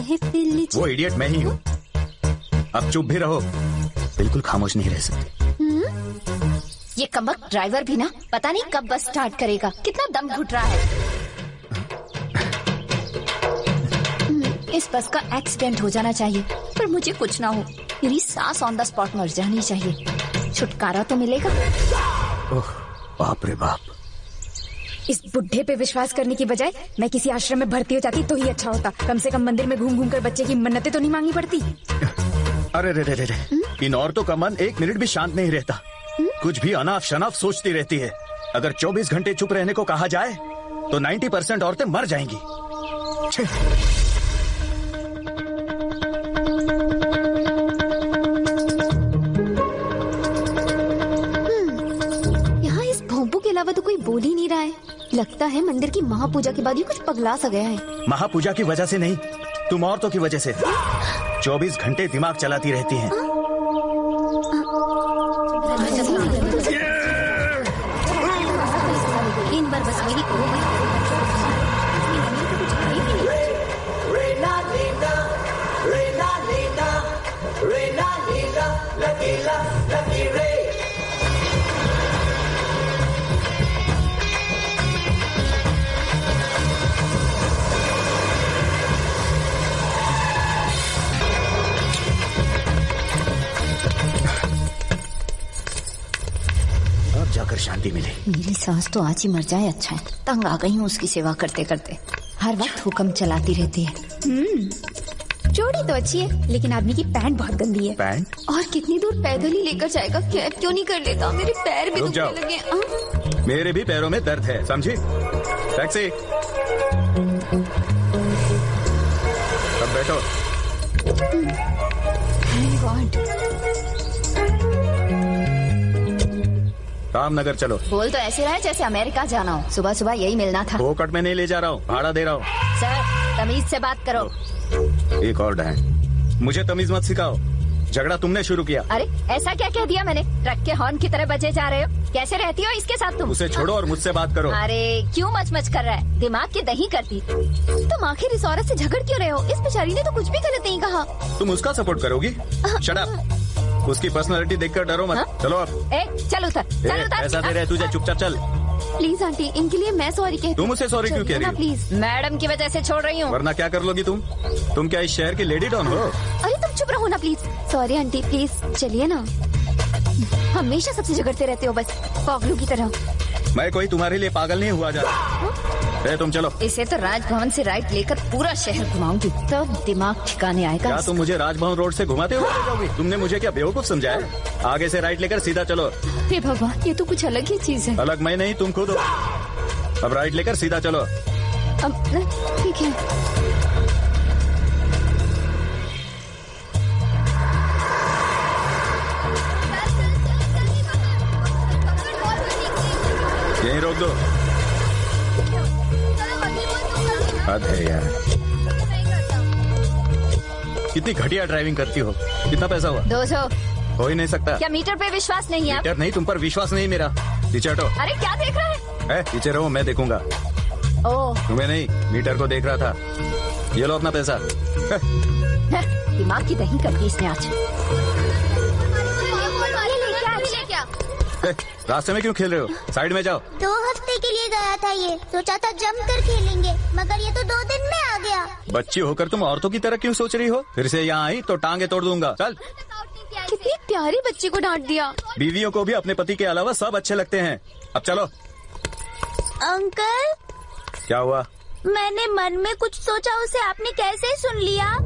है पिल्ली। वो इडियट मैं ही हूँ। अब चुप भी रहो, बिल्कुल खामोश नहीं रह सकते। ये कमबख्त ड्राइवर भी ना पता नहीं कब बस स्टार्ट करेगा, कितना दम घुट रहा है। इस बस का एक्सीडेंट हो जाना चाहिए, पर मुझे कुछ ना हो। मेरी सांस ऑन द स्पॉट मर जानी चाहिए, छुटकारा तो मिलेगा। ओह बाप रे बाप। इस बुढ़े पे विश्वास करने की बजाय मैं किसी आश्रम में भर्ती हो जाती तो ही अच्छा होता। कम से कम मंदिर में घूम घूम कर बच्चे की मन्नतें तो नहीं मांगनी पड़ती। अरे रे रे रे, इन औरतों का मन एक मिनट भी शांत नहीं रहता। कुछ भी अनाप शनाप सोचती रहती है। अगर 24 घंटे चुप रहने को कहा जाए तो 90% औरतें मर जाएंगी। यहाँ इस भोंपू के अलावा तो कोई बोल ही नहीं रहा है। लगता है मंदिर की महापूजा के बाद ये कुछ पगला सा गया है। महापूजा की वजह से नहीं, तुम औरतों की वजह से 24 घंटे दिमाग चलाती रहती हैं। इन बार बस वही करो। जाकर शांति मिले। मेरी सांस तो आज ही मर जाए अच्छा है। तंग आ गई हूँ उसकी सेवा करते करते। हर वक्त हुक्म चलाती रहती है। जोड़ी तो अच्छी है, लेकिन आदमी की पैंट बहुत गंदी है। पैंट? और कितनी दूर पैदल ही लेकर जाएगा? कैब क्यों नहीं कर लेता? मेरे पैर भी दुखने लगे। मेरे भी पैरों में दर्द है, समझी? टैक्सी। अब बैठो। Thank God। रामनगर चलो। बोल तो ऐसे रहा है जैसे अमेरिका जाना हो। सुबह सुबह यही मिलना था। फोकट में नहीं ले जा रहा हूँ, भाड़ा दे रहा हूँ। सर तमीज से बात करो। एक और डांट। मुझे तमीज मत सिखाओ, झगड़ा तुमने शुरू किया। अरे ऐसा क्या कह दिया मैंने? ट्रक के हॉर्न की तरह बजे जा रहे हो। कैसे रहती हो इसके साथ तुम? उसे छोड़ो और मुझसे बात करो। अरे क्यों मच कर रहा है? दिमाग की दही करती। तुम आखिर इस औरत से झगड़ क्यों रहे हो? इस बेचारी ने तो कुछ भी गलत नहीं कहा। तुम उसका सपोर्ट करोगी? Shut up. उसकी पर्सनालिटी देखकर डरो मत। चलो अब। चल उतर, चल उतर। ऐसा दे रहे तुझे, चुपचाप चल। प्लीज आंटी, इनके लिए मैं सॉरी कहती हूँ। तुम उसे सॉरी क्यों कह रही हो? प्लीज, मैडम की वजह से छोड़ रही हूँ। वरना क्या कर लोगी तुम? तुम क्या इस शहर की लेडी डॉन हो? अरे तुम चुप रहो ना प्लीज। सॉरी आंटी, प्लीज चलिए ना। हमेशा सबसे झगड़ते रहते हो बस, पागलों की तरह। मैं कोई तुम्हारे लिए पागल नहीं हुआ जा रहा। तुम चलो। इसे तो राजभवन से राइट लेकर पूरा शहर घुमाऊंगी, तब दिमाग ठिकाने आएगा। क्या तुम मुझे राजभवन रोड से घुमाते हुए ले जाओगी? तुमने मुझे क्या बेवकूफ समझा है? आगे से राइट लेकर सीधा चलो। हे भगवान, ये तो कुछ अलग ही चीज है। अलग मैं नहीं, तुम खुद हो। अब राइट लेकर सीधा चलो। अब ठीक है। यहीं रोक दो। हद है यार, कितनी घटिया ड्राइविंग करती हो। कितना पैसा हुआ? 200। हो ही नहीं सकता। क्या मीटर पे विश्वास नहीं है? मीटर नहीं, तुम पर विश्वास नहीं मेरा। पीछे हटो। अरे क्या देख रहा है? पीछे रहो, मैं देखूंगा। ओह, तुम्हें नहीं, मीटर को देख रहा था। ये लो अपना पैसा। दिमाग की दही कर दी इसने आज। रास्ते में क्यों खेल रहे हो? साइड में जाओ। 2 हफ्ते के लिए गया था ये, सोचा था जम कर खेलेंगे, मगर ये तो 2 दिन में आ गया। बच्ची होकर तुम औरतों की तरह क्यों सोच रही हो? फिर से यहाँ आई तो टांगे तोड़ दूंगा। चल। कितनी प्यारी बच्ची को डांट दिया। बीवियों को भी अपने पति के अलावा सब अच्छे लगते हैं। अब चलो। अंकल, क्या हुआ? मैंने मन में कुछ सोचा, उसे आपने कैसे सुन लिया?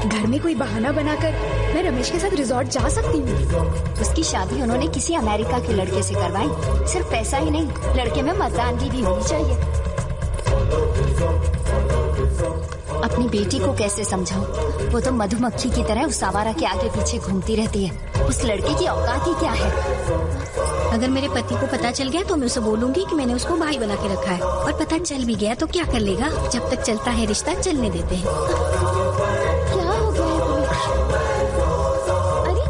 घर में कोई बहाना बनाकर मैं रमेश के साथ रिजॉर्ट जा सकती हूँ। उसकी शादी उन्होंने किसी अमेरिका के लड़के से करवाई। सिर्फ पैसा ही नहीं, लड़के में मर्दानगी भी होनी चाहिए। अपनी बेटी को कैसे समझाऊं? वो तो मधुमक्खी की तरह उस आवारा के आगे पीछे घूमती रहती है। उस लड़के की औकात ही क्या है? अगर मेरे पति को पता चल गया तो मैं उसे बोलूंगी कि मैंने उसको भाई बना के रखा है, और पता चल भी गया तो क्या कर लेगा? जब तक चलता है रिश्ता चलने देते हैं। क्या हो गया है तुम्हें? अरे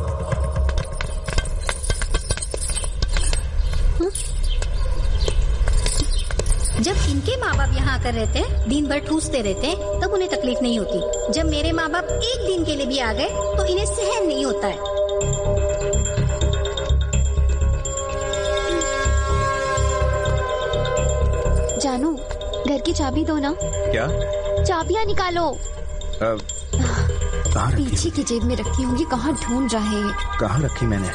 जब इनके माँ बाप यहाँ आकर रहते हैं, दिन भर ठूसते रहते हैं, तब उन्हें तकलीफ नहीं होती। जब मेरे माँ बाप एक दिन के लिए भी आ गए तो इन्हें सहन नहीं होता है। जानू, घर की चाबी दो ना। क्या? चाबियां निकालो। कहाँ रखी? पीछे की जेब में रखी होंगी। कहाँ ढूंढ रहे? कहाँ रखी मैंने?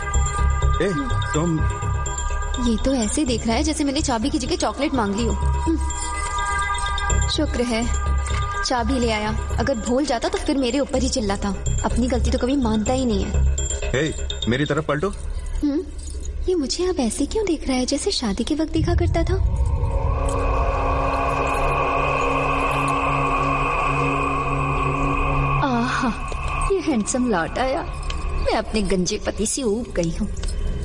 ए, तुम ये तो ऐसे देख रहा है जैसे मैंने चाबी की जगह चॉकलेट मांग ली हो। शुक्र है चाबी ले आया, अगर भूल जाता तो फिर मेरे ऊपर ही चिल्लाता। अपनी गलती तो कभी मानता ही नहीं है। ए, मेरी तरफ पलटो। ये मुझे अब ऐसे क्यों देख रहा है जैसे शादी के वक्त देखा करता था? आहा, ये हैंडसम लौट आया। मैं अपने गंजे पति से ऊब गई हूँ।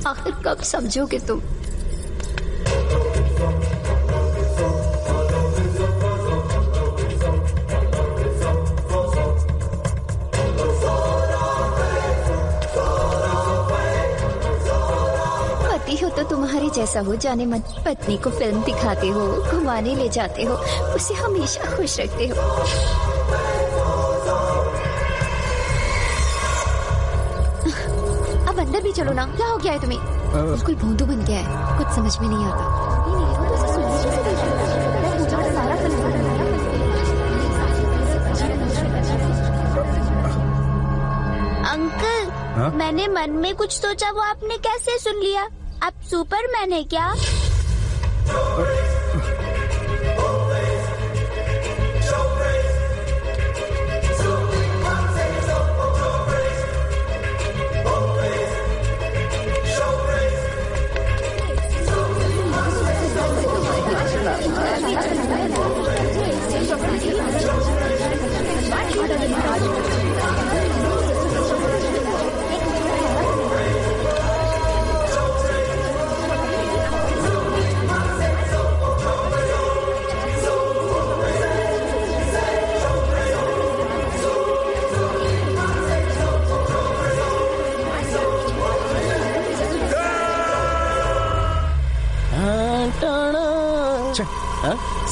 आखिर कब समझोगे तुम? पति हो तो तुम्हारे जैसा हो जाने मन। पत्नी को फिल्म दिखाते हो, घुमाने ले जाते हो, उसे हमेशा खुश रखते हो। अब अंदर भी चलो ना। क्या हो गया है तुम्हें? बिल्कुल भोंदू बन गया है, कुछ समझ में नहीं आता। अंकल, हाँ? मैंने मन में कुछ सोचा, वो आपने कैसे सुन लिया? आप सुपरमैन है क्या?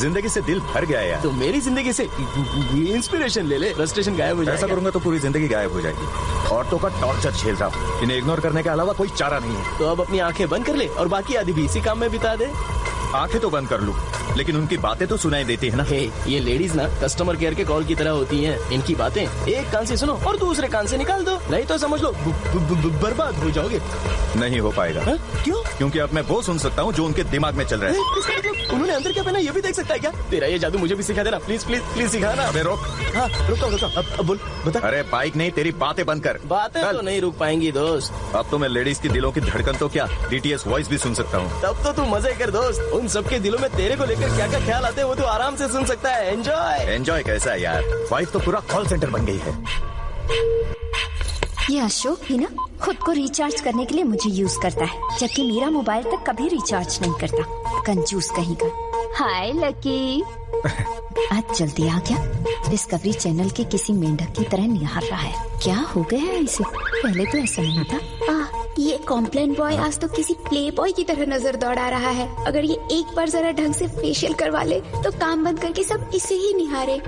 जिंदगी से दिल भर गया यार। तो मेरी जिंदगी से इंस्पिरेशन ले ले, फ्रस्ट्रेशन गायब हो जाएगा। ऐसा करूंगा तो पूरी जिंदगी गायब हो जाएगी। औरतों का टॉर्चर झेल रहा हूँ, इन्हें इग्नोर करने के अलावा कोई चारा नहीं है। तो अब अपनी आंखें बंद कर ले और बाकी आधी भी इसी काम में बिता दे। आंखें तो बंद कर लूं, लेकिन उनकी बातें तो सुनाई देती है ना। हे, ये लेडीज ना कस्टमर केयर के कॉल की तरह होती हैं। इनकी बातें एक कान से सुनो और दूसरे कान से निकाल दो, नहीं तो समझ लो बर्बाद हो जाओगे। नहीं हो पाएगा। हा? क्यों? क्योंकि अब मैं वो सुन सकता हूँ जो उनके दिमाग में चल रहा है। इसका मतलब उन्होंने अंदर क्या पहना ये भी देख सकता है क्या? तेरा ये जादू मुझे भी सिखा देना, प्लीज प्लीज प्लीज सिखा ना। अबे रोक। हाँ रुको रुको, अब बोल बता। अरे बाइक नहीं, तेरी बातें बंद कर। बातें तो नहीं रुक पाएंगी दोस्त। अब तो मैं लेडीज की दिलों की धड़कन तो क्या, डीटीएस वॉइस भी सुन सकता हूँ। तब तो तू मजे कर दोस्त। उन सबके दिलों में तेरे को लेकर क्या क्या ख्याल आते हैं वो तो आराम से सुन सकता है। एंजॉय। एंजॉय कैसा है यार, वाइफ तो पूरा कॉल सेंटर बन गई है। ये अशोक भी ना खुद को रिचार्ज करने के लिए मुझे यूज करता है, जबकि मेरा मोबाइल तक कभी रिचार्ज नहीं करता। कंजूस कहीं का। हाय लकी। आज जल्दी आ गया। डिस्कवरी चैनल के किसी मेंढक की तरह निहार रहा है। क्या हो गया है इसे? पहले तो ऐसा नहीं था। ये कॉम्प्लेन बॉय आज तो किसी प्ले बॉय की तरह नजर दौड़ा रहा है। अगर ये एक बार जरा ढंग से फेशियल करवा ले तो काम बंद करके सब इसे ही निहारे।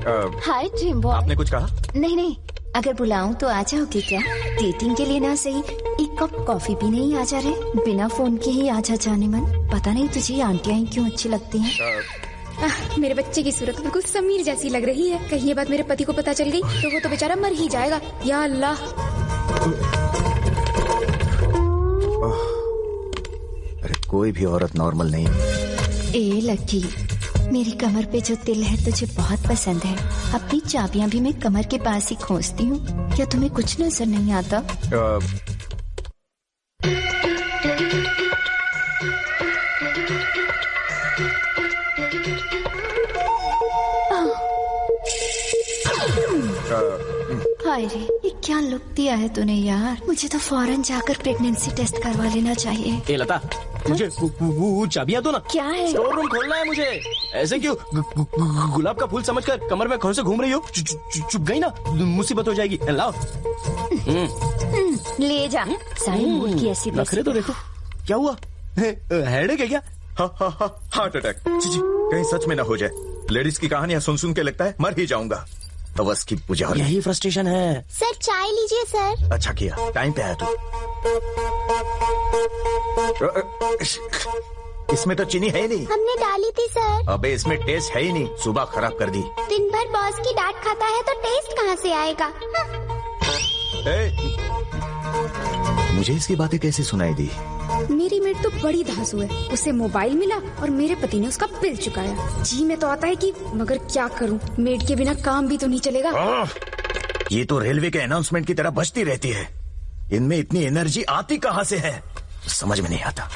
हाय ड्रीम बॉय। आपने कुछ कहा? नहीं, अगर बुलाऊं तो आ जाओगे क्या? डेटिंग के लिए ना सही, एक कप कॉफी भी नहीं आ जा रहे? बिना फोन के ही आ जा जाने मन। पता नहीं तुझे आंटियां ही क्यों अच्छी लगती हैं। मेरे बच्चे की सूरत बिल्कुल समीर जैसी लग रही है। कहीं ये बात मेरे पति को पता चल गई तो वो तो बेचारा मर ही जाएगा। या अल्लाह। अरे कोई भी औरत नॉर्मल नहीं। ए लकी, मेरी कमर पे जो तिल है तुझे बहुत पसंद है। अपनी चाबियां भी मैं कमर के पास ही खोजती हूँ। क्या तुम्हें कुछ नजर नहीं आता? हाय रे, ये क्या लुक दिया है तूने यार। मुझे तो फौरन जाकर प्रेगनेंसी टेस्ट करवा लेना चाहिए। ए लता, मुझे वो चाबियां दो ना। क्या है? स्टोर रूम खोलना है मुझे। ऐसे क्यों गुलाब का फूल समझकर कमर में खोल से घूम रही हो? चुप गई ना, मुसीबत हो जाएगी। लाओ। ले जा। सारी मूड की ऐसी नखरे तो देखो। क्या हुआ? हेडेक है क्या? Heart attack. कहीं सच में ना हो जाए। लेडीज की कहानियां सुन सुन के लगता है मर ही जाऊंगा। तवस की पुजारी। यही फ्रस्ट्रेशन है। सर चाय लीजिए सर। अच्छा किया, टाइम पे आया तू। इसमें तो चीनी है ही नहीं। हमने डाली थी सर। अबे इसमें टेस्ट है ही नहीं, सुबह खराब कर दी। दिन भर बॉस की डांट खाता है तो टेस्ट कहाँ से आएगा? मुझे इसकी बातें कैसे सुनाई दी? मेरी मेड तो बड़ी धांसू है। उसे मोबाइल मिला और मेरे पति ने उसका बिल चुकाया। जी में तो आता है कि मगर क्या करूं, मेड के बिना काम भी तो नहीं चलेगा। ये तो रेलवे के अनाउंसमेंट की तरह बजती रहती है। इनमें इतनी एनर्जी आती कहाँ से है, समझ में नहीं आता।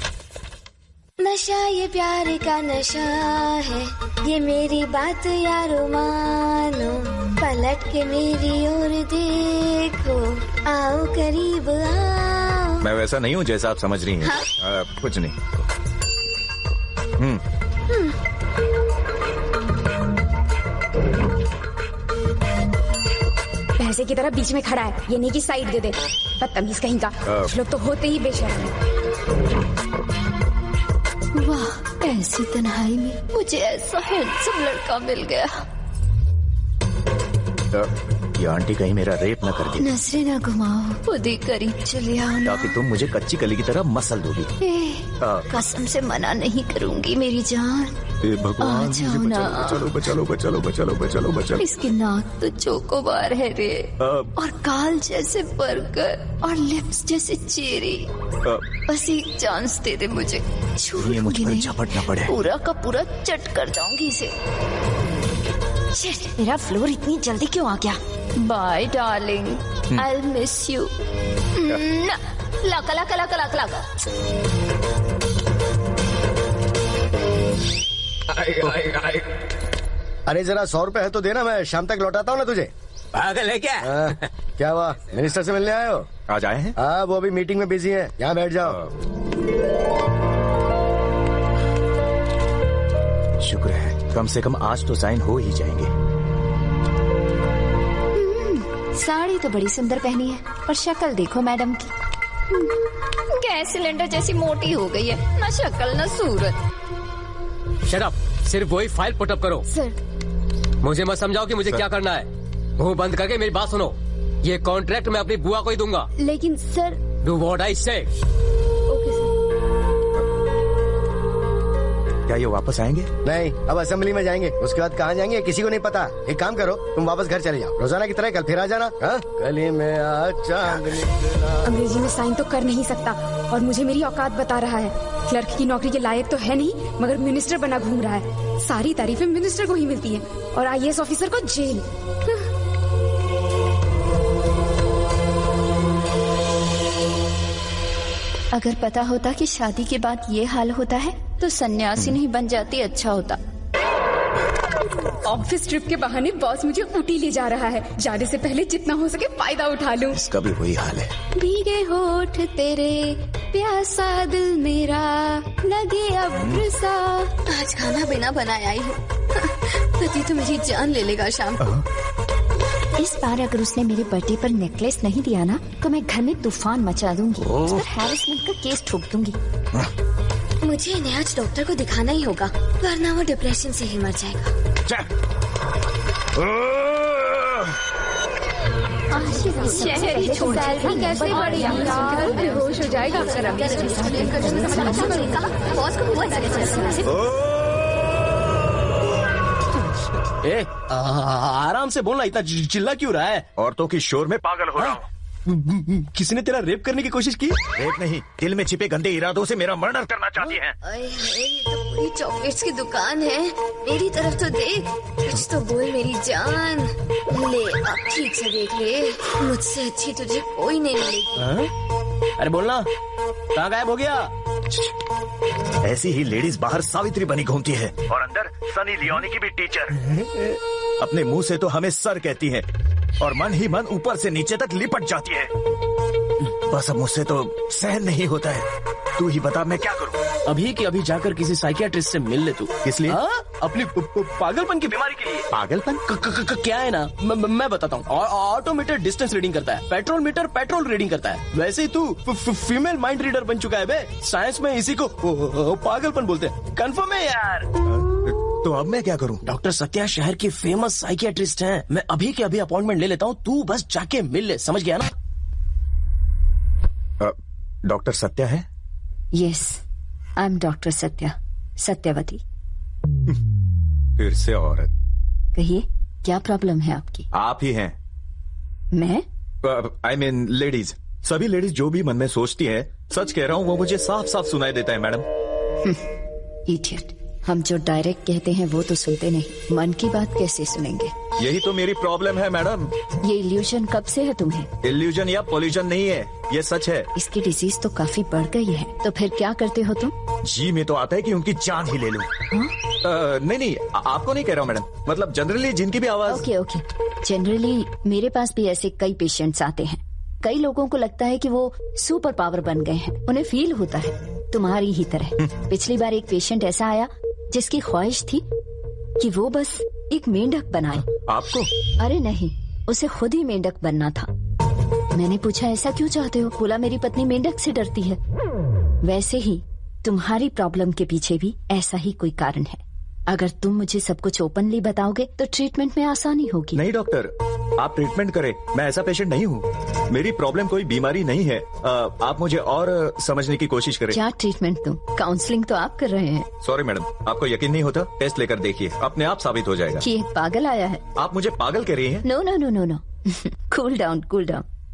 नशा ये प्यार का नशा है, ये मेरी बात यारो मानो, पलट के मेरी ओर देखो, आओ करीब आओ। मैं वैसा नहीं हूँ जैसा आप समझ रही हैं। हाँ? कुछ नहीं। भैंसे की तरह बीच में खड़ा है, ये नहीं कि साइड दे दे। बदतमीज कहीं का। कुछ लोग तो होते ही बेशर्म हैं। वाह, ऐसी तन्हाई में मुझे ऐसा हैंडसम लड़का मिल गया। ये आंटी कहीं मेरा रेप न कर दी। नजरें न घुमाओ, खुद ही करीब चले आओ ना। ताकि तुम मुझे कच्ची कली की तरह मसल दोगी। कसम से मना नहीं करूंगी मेरी जान। भगवान, आ जाओ ना। बचालो बचालो बचालो बचालो बचालो बचालो। इसकी नाक तो चोकोबार है रे, और गाल जैसे बर्गर और लिप्स जैसे चेरी। बस एक चांस दे दे मुझे। ये मुझ पर झपटना पड़े। पूरा का पूरा चट कर जाऊंगी इसे। मेरा फ्लोर इतनी जल्दी क्यों आ गया? Bye darling, I miss you. लाका लाका लाका लाका लाका। अरे जरा 100 रुपए है तो देना, मैं शाम तक लौटाता हूँ ना तुझे। पागल है क्या? क्या हुआ, मिनिस्टर से मिलने आए हो? आज आए हैं? हाँ, वो अभी मीटिंग में बिजी है, यहाँ बैठ जाओ। शुक्र है, कम से कम आज तो साइन हो ही जाएंगे। साड़ी तो बड़ी सुंदर पहनी है, पर शक्ल देखो मैडम की। गैस सिलेंडर जैसी मोटी हो गई है, न शक्ल न सूरत। शट अप, सिर्फ वही फाइल पुटअप करो। सर, मुझे मत समझाओ कि मुझे क्या करना है। मुंह बंद करके मेरी बात सुनो। ये कॉन्ट्रैक्ट मैं अपनी बुआ को ही दूंगा। लेकिन सर। डू व्हाट आई से। Okay sir. क्या ये वापस आएंगे? नहीं, अब असेंबली में जाएंगे, उसके बाद कहाँ जाएंगे किसी को नहीं पता। एक काम करो, तुम वापस घर चले जाओ, रोजाना की तरह कल फिर आ जाना। गली में आज चांद निकला। अंग्रेजी में साइन तो कर नहीं सकता और मुझे मेरी औकात बता रहा है। क्लर्क की नौकरी के लायक तो है नहीं, मगर मिनिस्टर बना घूम रहा है। सारी तारीफें मिनिस्टर को ही मिलती है और IAS ऑफिसर को जेल। अगर पता होता कि शादी के बाद ये हाल होता है तो सन्यासी नहीं बन जाती, अच्छा होता। ऑफिस ट्रिप के बहाने बॉस मुझे ऊटी ले जा रहा है। जाने से पहले जितना हो सके फायदा उठा लूं। इसका भी वही हाल है। भीगे होठ तेरे, प्यासा दिल मेरा, लगे अब सा। आज खाना बिना बनाए आई हूँ। पति तो मेरी जान ले लेगा शाम को। इस बार अगर उसने मेरे बर्थडे पर नेकलेस नहीं दिया ना तो मैं घर में तूफान मचा दूंगी। उस पर हैरेसमेंट का केस ठोक दूंगी। मुझे इन्हें आज डॉक्टर को दिखाना ही होगा, वरना वो डिप्रेशन से ही मर जाएगा। शहरी सैलरी कैसे बढ़ेगी? बेहोश हो जाएगा। बॉस को आराम से बोलना, इतना चिल्ला क्यों रहा है? औरतों की शोर में पागल हो रहा हूँ। किसी ने तेरा रेप करने की कोशिश की? रेप नहीं, दिल में छिपे गंदे इरादों से मेरा मर्डर करना चाहती हैं। ये तो पूरी चॉकलेट्स की दुकान है। मेरी तरफ तो देख, कुछ तो बोल मेरी जान। ले अब ठीक से देख ले, मुझसे अच्छी तुझे कोई नहीं मिलेगी। अरे बोलना, कहाँ गायब हो गया? ऐसी ही लेडीज बाहर सावित्री बनी घूमती है और अंदर सनी लियोनी की भी टीचर। अपने मुंह से तो हमें सर कहती हैं, और मन ही मन ऊपर से नीचे तक लिपट जाती है। बस अब मुझसे तो सहन नहीं होता है। तू ही बता मैं क्या करूं? अभी के अभी जाकर किसी साइकियाट्रिस्ट से मिल ले तू। किस लिए? अपनी पागलपन की बीमारी के लिए। पागलपन? क्या है ना, मैं बताता हूँ। ऑटोमीटर डिस्टेंस रीडिंग करता है, पेट्रोल मीटर पेट्रोल रीडिंग करता है। वैसे ही तू फीमेल माइंड रीडर बन चुका है बे। साइंस में इसी को पागलपन बोलते हैं। कंफर्म है यार? तो अब मैं क्या करूं? डॉक्टर सत्या शहर की फेमस साइकियाट्रिस्ट हैं। मैं अभी के अभी अपॉइंटमेंट ले लेता हूँ, तू बस जाके मिल ले। समझ गया ना? डॉक्टर सत्या है? Yes, I am doctor Satya, Satyavati. फिर से औरत। कहिए, क्या प्रॉब्लम है आपकी? आप ही हैं। मैं? I mean ladies. सभी लेडीज जो भी मन में सोचती हैं, सच कह रहा हूँ, वो मुझे साफ साफ सुनाई देता है मैडम। इडियट। हम जो डायरेक्ट कहते हैं वो तो सुनते नहीं, मन की बात कैसे सुनेंगे? यही तो मेरी प्रॉब्लम है मैडम। ये इल्यूजन कब से है तुम्हें? इल्यूजन या पॉल्यूशन नहीं है, ये सच है। इसकी डिजीज तो काफी बढ़ गई है, तो फिर क्या करते हो तुम? जी में तो आता है कि उनकी जान ही ले लूं। नहीं, आपको नहीं कह रहा हूँ मैडम, मतलब जनरली जिनकी भी आवाज। ओके। जनरली मेरे पास भी ऐसे कई पेशेंट्स आते हैं। कई लोगों को लगता है कि वो सुपर पावर बन गए हैं, उन्हें फील होता है तुम्हारी ही तरह। पिछली बार एक पेशेंट ऐसा आया जिसकी ख्वाहिश थी कि वो बस एक मेंढक बनाए। आपको? अरे नहीं, उसे खुद ही मेंढक बनना था। मैंने पूछा ऐसा क्यों चाहते हो? बोला मेरी पत्नी मेंढक से डरती है। वैसे ही तुम्हारी प्रॉब्लम के पीछे भी ऐसा ही कोई कारण है। अगर तुम मुझे सब कुछ ओपनली बताओगे तो ट्रीटमेंट में आसानी होगी। नहीं डॉक्टर, आप ट्रीटमेंट करें, मैं ऐसा पेशेंट नहीं हूँ। मेरी प्रॉब्लम कोई बीमारी नहीं है। आप मुझे और समझने की कोशिश करें। क्या ट्रीटमेंट दूं? काउंसलिंग तो आप कर रहे हैं। सॉरी मैडम, आपको यकीन नहीं होता? टेस्ट लेकर देखिए, अपने आप साबित हो जाएगा कि एक पागल आया है। आप मुझे पागल कह रही हैं? नो। Cool down.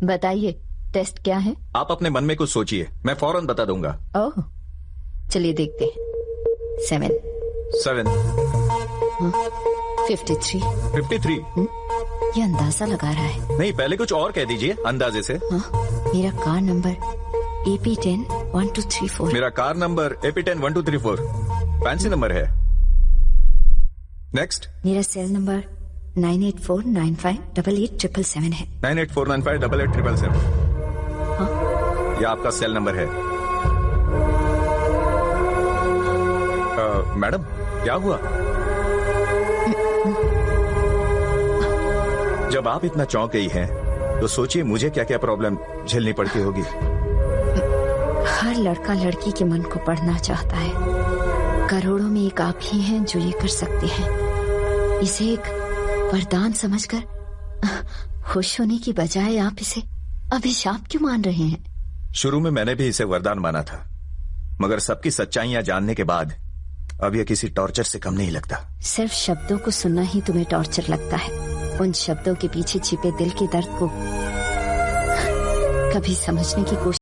बताइए टेस्ट क्या है? आप अपने मन में कुछ सोचिए, मैं फौरन बता दूंगा। ओह, चलिए देखते हैं। 7 53। ये अंदाजा लगा रहा है। नहीं, पहले कुछ और कह दीजिए अंदाजे से। मेरा कार नंबर AP10 1234। मेरा car number AP10 1234 fancy number है। नेक्स्ट। मेरा सेल नंबर 9849588777 है। 9849588777। यह आपका सेल नंबर है। मैडम, क्या हुआ? जब आप इतना चौंक गई हैं, तो सोचिए मुझे क्या क्या प्रॉब्लम झेलनी पड़ती होगी। हर लड़का लड़की के मन को पढ़ना चाहता है। करोड़ों में एक आप ही हैं जो ये कर सकते हैं। इसे एक वरदान समझकर खुश होने की बजाय आप इसे अभिशाप क्यों मान रहे हैं? शुरू में मैंने भी इसे वरदान माना था, मगर सबकी सच्चाइयां जानने के बाद अब यह किसी टॉर्चर से कम नहीं लगता। सिर्फ शब्दों को सुनना ही तुम्हें टॉर्चर लगता है। उन शब्दों के पीछे छिपे दिल के दर्द को कभी समझने की कोशिश